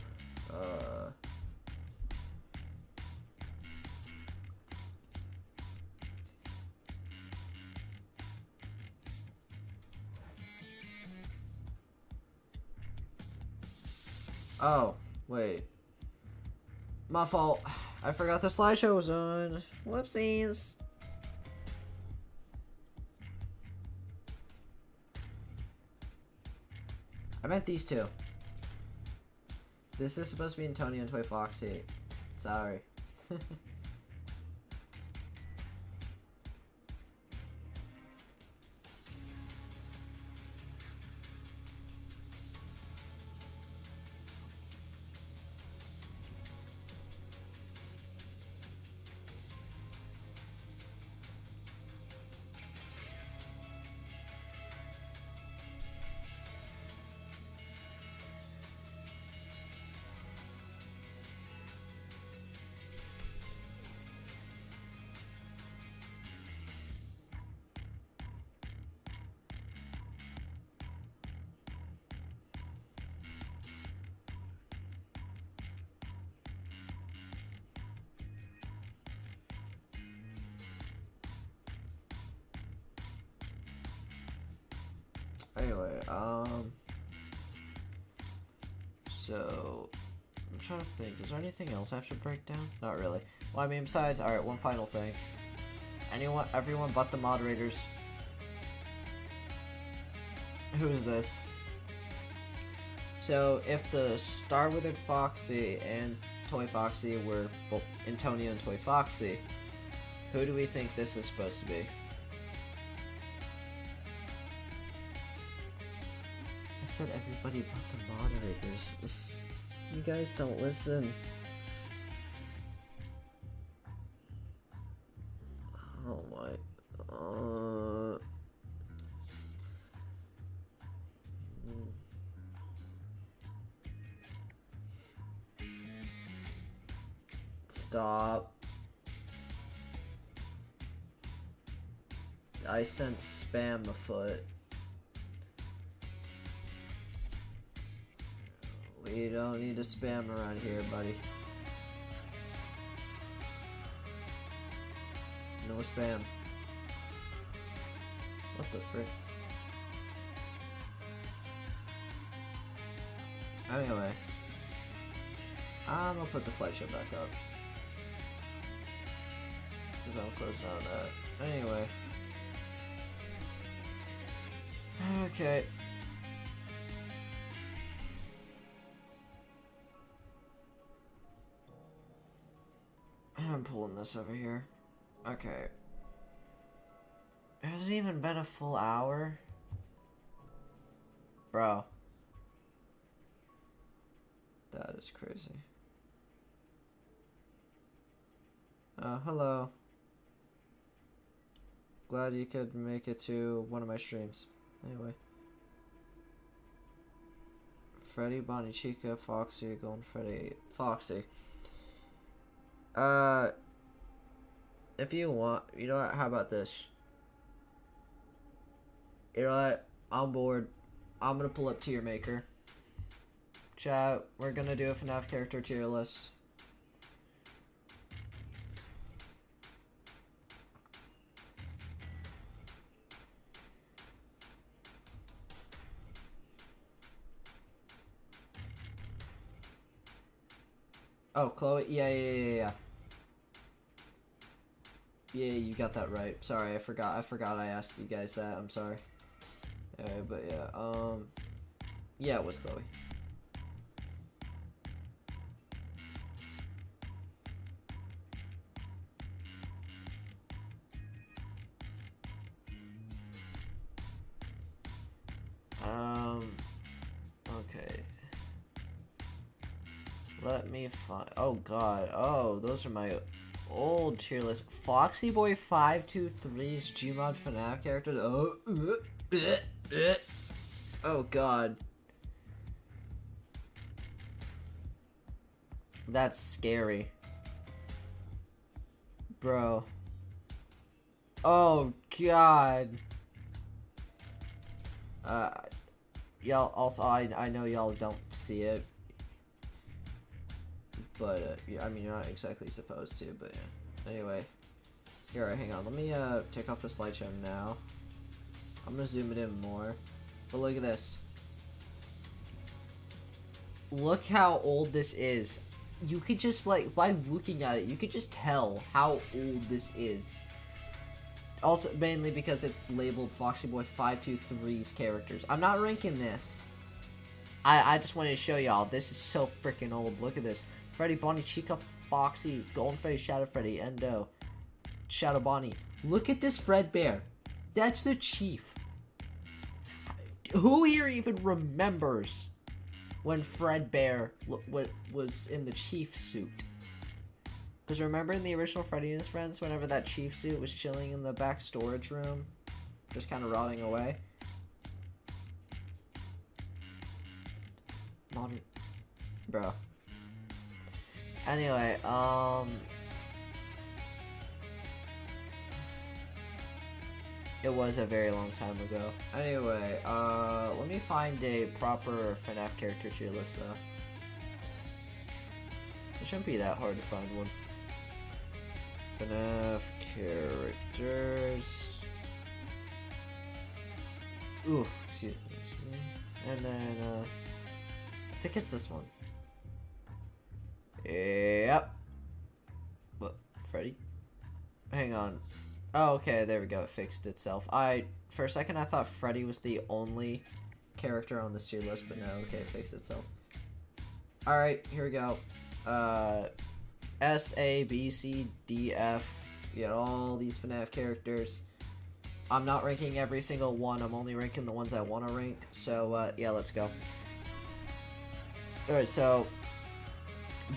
Oh, wait. My fault. I forgot the slideshow was on. Whoopsies. I meant these two. This is supposed to be Antonio and Toy Foxy. Sorry. Anyway, so I'm trying to think, is there anything else I have to break down? Not really. Well, I mean, besides, alright, one final thing. Everyone but the moderators. Who is this? So, if the Star-Withered Foxy and Toy Foxy were, well, Antonio and Toy Foxy, Who do we think this is supposed to be? I said everybody but the moderators. You guys don't listen. Oh my. Stop. I sense spam afoot. We don't need to spam around here, buddy. No spam. What the frick? Anyway. I'm gonna put the slideshow back up. Because I'm closing out of that. Anyway. Okay. I'm pulling this over here. Okay. It hasn't even been a full hour. Bro. That is crazy. Hello. Glad you could make it to one of my streams. Anyway. Freddy, Bonnie, Chica, Foxy, Golden Freddy, Foxy. If you want, you know what, how about this? You know what, I'm bored. I'm gonna pull up Tier Maker. Chat, we're gonna do a FNAF character tier list. Oh, Chloe? Yeah. Yeah, you got that right. Sorry, I forgot I asked you guys that. I'm sorry. But yeah, yeah, it was Chloe. Okay. Let me find. Oh god. Oh, those are my old tier list. Foxy Boy 523's Gmod FNAF characters. Oh god. That's scary. Bro. Oh god. Y'all also, I know y'all don't see it. But, yeah, I mean, you're not exactly supposed to, but yeah. Anyway. Here, hang on. Let me, take off the slideshow now. I'm gonna zoom it in more. But look at this. Look how old this is. You could just, like, by looking at it, you could just tell how old this is. Also, mainly because it's labeled Foxy Boy 523's characters. I'm not ranking this. I just wanted to show y'all. This is so freaking old. Look at this. Freddy, Bonnie, Chica, Foxy, Golden Freddy, Shadow Freddy, Endo, Shadow Bonnie. Look at this Fredbear. That's the Chief. Who here even remembers when Fredbear was in the Chief suit? Because remember in the original Freddy and his Friends, whenever that Chief suit was chilling in the back storage room, just kind of rotting away? Modern... Bro. Anyway, it was a very long time ago. Anyway, let me find a proper FNAF character tier list, though. It shouldn't be that hard to find one. FNAF characters. Ooh, excuse me. And then, I think it's this one. Yep. What? Freddy? Hang on. Oh, okay, there we go. It fixed itself. For a second, I thought Freddy was the only character on this tier list, but no, okay, it fixed itself. Alright, here we go. S, A, B, C, D, F. You got all these FNAF characters. I'm not ranking every single one. I'm only ranking the ones I want to rank. So, yeah, let's go. Alright, so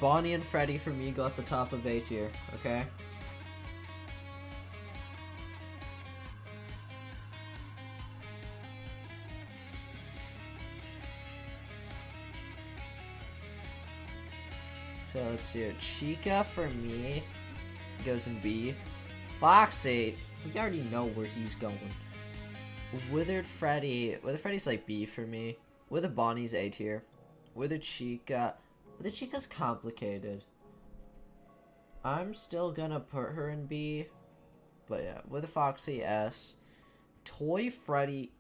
Bonnie and Freddy for me go at the top of A tier, okay? So let's see here. Chica for me goes in B. Foxy, we already know where he's going. Withered Freddy's like B for me. Withered Bonnie's A tier. Withered Chica's complicated. I'm still gonna put her in B. But yeah, Withered Foxy S. Toy Freddy's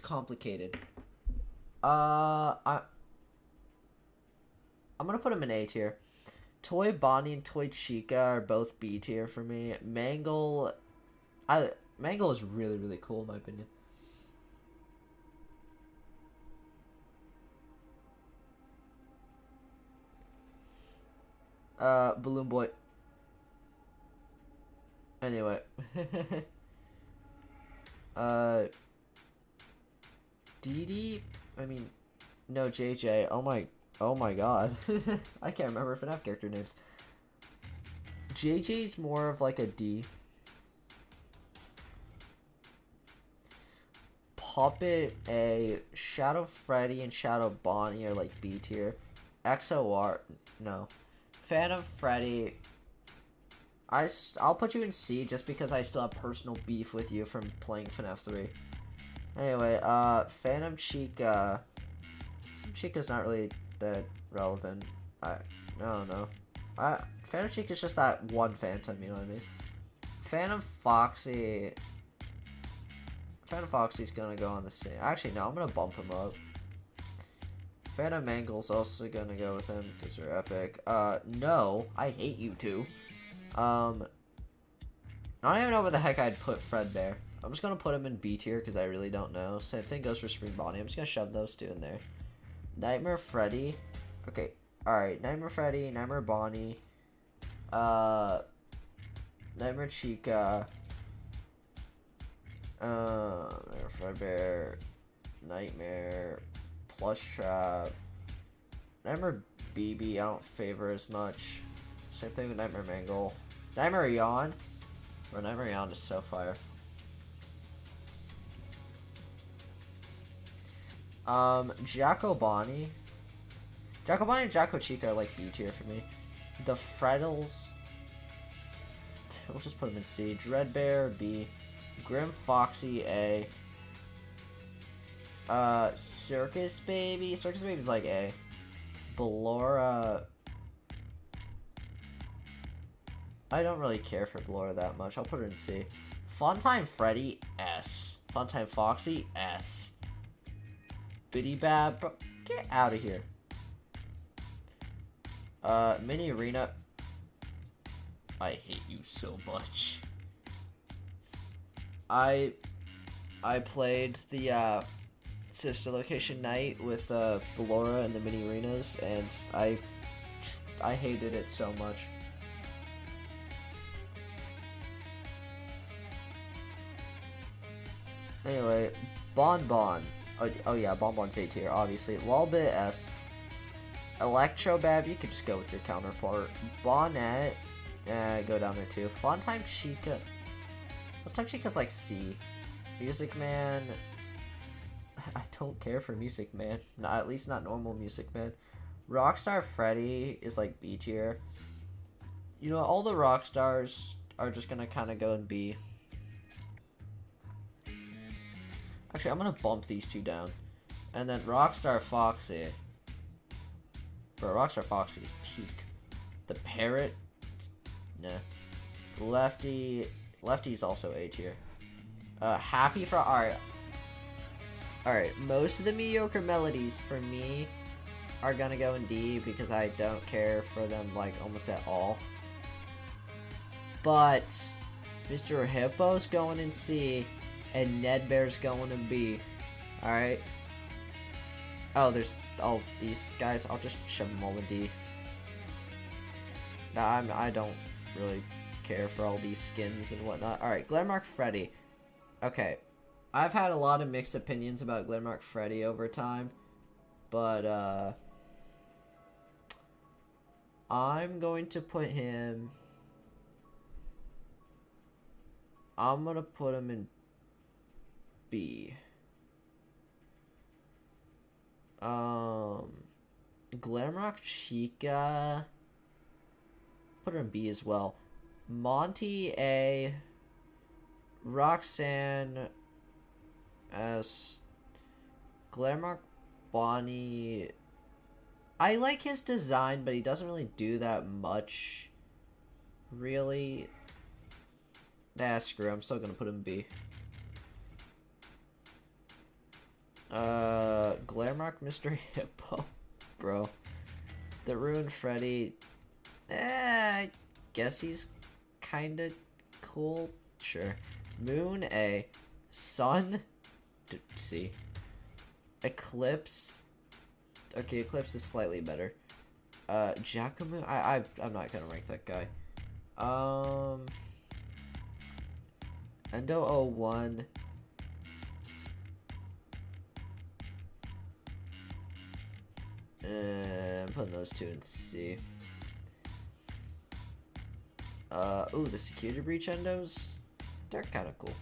complicated. I'm gonna put him in A tier. Toy Bonnie and Toy Chica are both B tier for me. Mangle is really, really cool in my opinion. Balloon Boy. Anyway. Dee Dee? I mean, no, JJ. Oh my god. I can't remember FNAF character names. JJ's more of like a D. Puppet A. Shadow Freddy and Shadow Bonnie are like B tier. XOR, no. Phantom Freddy, I'll put you in C just because I still have personal beef with you from playing FNAF 3. Anyway, Phantom Chica. Chica's not really that relevant. I don't know. Phantom Chica's just that one Phantom, you know what I mean? Phantom Foxy's gonna go on the same. Actually, no, I'm gonna bump him up. Phantom Mangle's also gonna go with him because they're epic. No, I hate you two. I don't even know where the heck I'd put Fredbear. I'm just gonna put him in B tier because I really don't know. Same thing goes for Spring Bonnie. I'm just gonna shove those two in there. Nightmare Freddy. Okay, alright. Nightmare Freddy, Nightmare Bonnie, Nightmare Chica, Nightmare Fredbear, Nightmare, Plush Trap, Nightmare BB I don't favor as much. Same thing with Nightmare Mangle. Nightmare Yawn. Bro, Nightmare Yawn is so fire. Jacko Bonnie. Jacko Bonnie and Jacko Chica are like B tier for me. The Freddles. We'll just put them in C. Dreadbear B. Grim Foxy A. Circus Baby. Circus Baby's like A. Ballora. I don't really care for Ballora that much. I'll put her in C. Funtime Freddy S. Funtime Foxy S. Biddy Bab, bro, get out of here. Mini Arena. I hate you so much. I played the sister location night with Ballora and the mini arenas, and I hated it so much. Anyway, Bonbon. Oh yeah, Bonbon's A tier, obviously. Lolbit S. Electrobab, you could just go with your counterpart. Bonnet, go down there too. Funtime Chica. Funtime Chica's like C. Music Man. I don't care for Music Man. Not, at least not normal Music Man. Rockstar Freddy is like B tier. You know, all the Rockstars are just gonna kind of go in B. Actually, I'm gonna bump these two down. And then Rockstar Foxy. Bro, Rockstar Foxy is peak. The Parrot? Nah. Lefty's also A tier. Happy for Alright, most of the mediocre melodies for me are gonna go in D because I don't care for them like almost at all. But Mr. Hippo's going in C. And Ned Bear's going to B. Alright. Oh, these guys. I'll just shove them all in D. Nah, I don't really care for all these skins and whatnot. Alright, Glenmark Freddy. Okay. I've had a lot of mixed opinions about Glenmark Freddy over time. But, I'm going to put him... I'm gonna put him in B. Glamrock Chica. Put her in B as well. Monty A. Roxanne S. Glamrock Bonnie. I like his design, but he doesn't really do that much. Really. Nah, screw. I'm still gonna put him in B. Glamrock Mr. Hippo. Bro. The Ruined Freddy. I guess he's kinda cool. Sure. Moon A. Sun C. Eclipse. Okay, Eclipse is slightly better. Giacomo. I'm not gonna rank that guy. Endo 01. I'm putting those two in C. Ooh, the Security Breach Endos? They're kind of cool.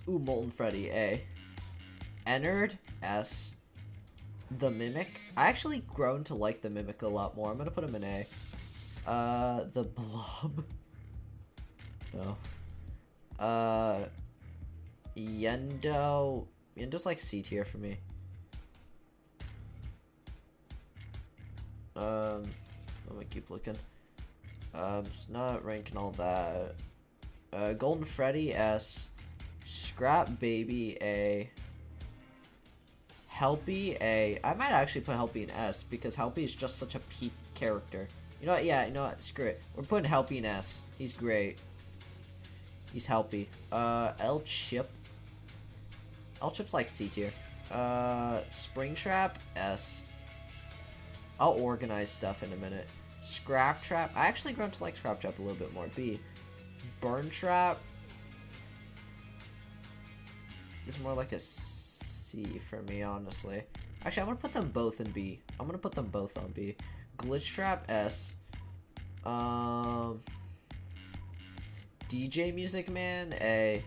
Ooh, Molten Freddy, A. Ennard, S. The Mimic. I actually grown to like the Mimic a lot more. I'm gonna put him in A. The Blob. No. Yendo. Yendo's like C tier for me. I'm gonna keep looking. It's not ranking all that. Golden Freddy S. Scrap Baby A. Helpy A. I might actually put Helpy in S because Helpy is just such a peak character. You know what? Yeah, you know what? Screw it. We're putting Helpy in S. He's great. He's Helpy. L Chip. L Chip's like C tier. Springtrap S. I'll organize stuff in a minute. Scrap Trap. I actually grown to like Scrap Trap a little bit more. B. Burn Trap is more like a C for me, honestly. Actually, I'm gonna put them both in B. I'm gonna put them both on B. Glitch Trap S. DJ Music Man A.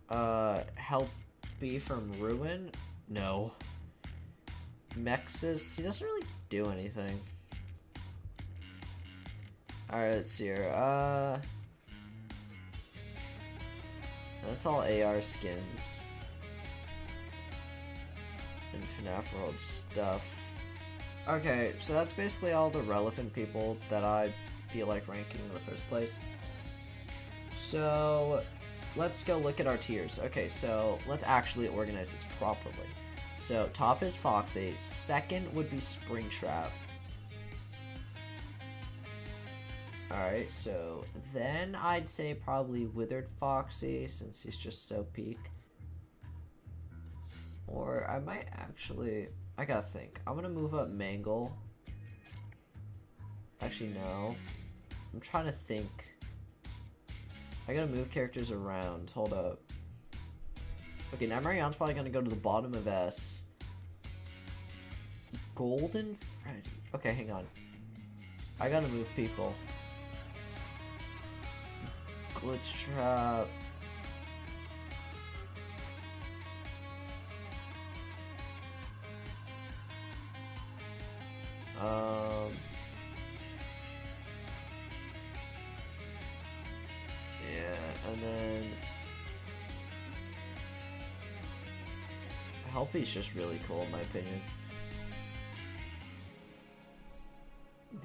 Help B from Ruin? No. Mexus, he doesn't really do anything. Alright, let's see here. That's all AR skins. And FNAF World stuff. Okay, so that's basically all the relevant people that I feel like ranking in the first place. So, let's go look at our tiers. Okay, so let's actually organize this properly. So, top is Foxy. Second would be Springtrap. Alright, so then I'd say probably Withered Foxy, since he's just so peak. Or I might actually... I gotta think. I'm gonna move up Mangle. Actually, no. I'm trying to think. I gotta move characters around. Hold up. Okay, now Marion's probably gonna go to the bottom of S. Golden Freddy. Okay, hang on. I gotta move people. Glitch Trap. Yeah, and then Helpy's just really cool in my opinion.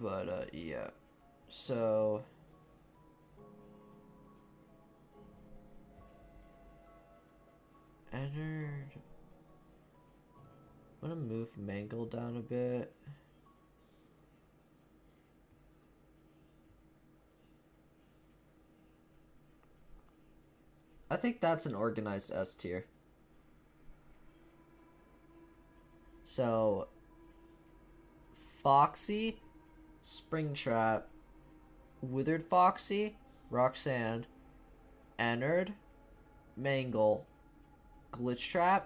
But yeah. So Ennard. I'm gonna move Mangle down a bit. I think that's an organized S tier. So Foxy, Springtrap, Withered Foxy, Roxanne, Ennard, Mangle, Glitchtrap,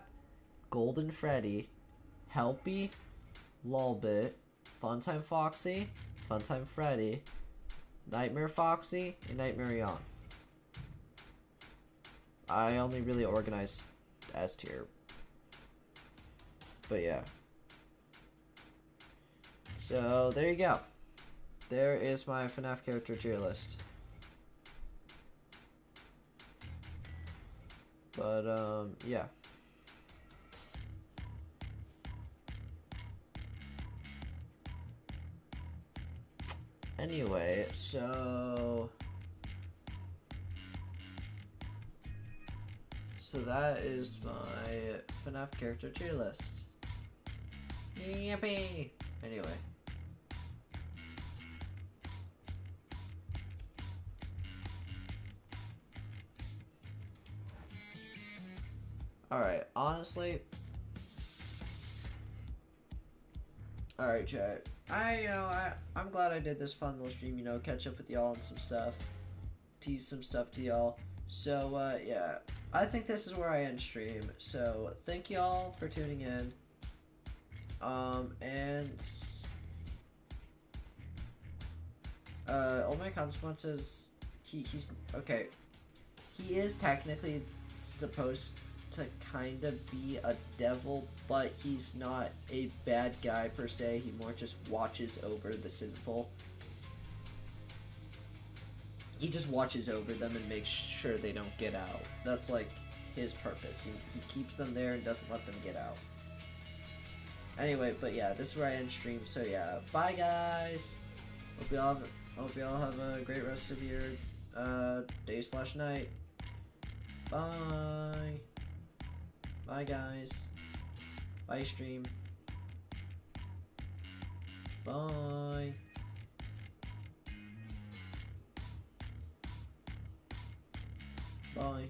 Golden Freddy, Helpy, Lolbit, Funtime Foxy, Funtime Freddy, Nightmare Foxy, and Nightmare Yawn. I only really organized S tier. But yeah. So there you go. There is my FNAF character tier list. But yeah. Anyway, so that is my FNAF character tier list. Yippee! Anyway. Alright, honestly. Alright, chat. I'm glad I did this fun little stream, you know, catch up with y'all on some stuff. Tease some stuff to y'all. So, yeah. I think this is where I end stream. So, thank y'all for tuning in. All my consequences, he's, okay. He is technically supposed to kind of be a devil, but he's not a bad guy per se. He more just watches over the sinful. He just watches over them and makes sure they don't get out. That's like his purpose. He keeps them there and doesn't let them get out. Anyway, but yeah, this is where I end stream. So yeah, bye guys. Hope y'all have a great rest of your day/night. Bye. Bye guys. Bye stream. Bye. Bye.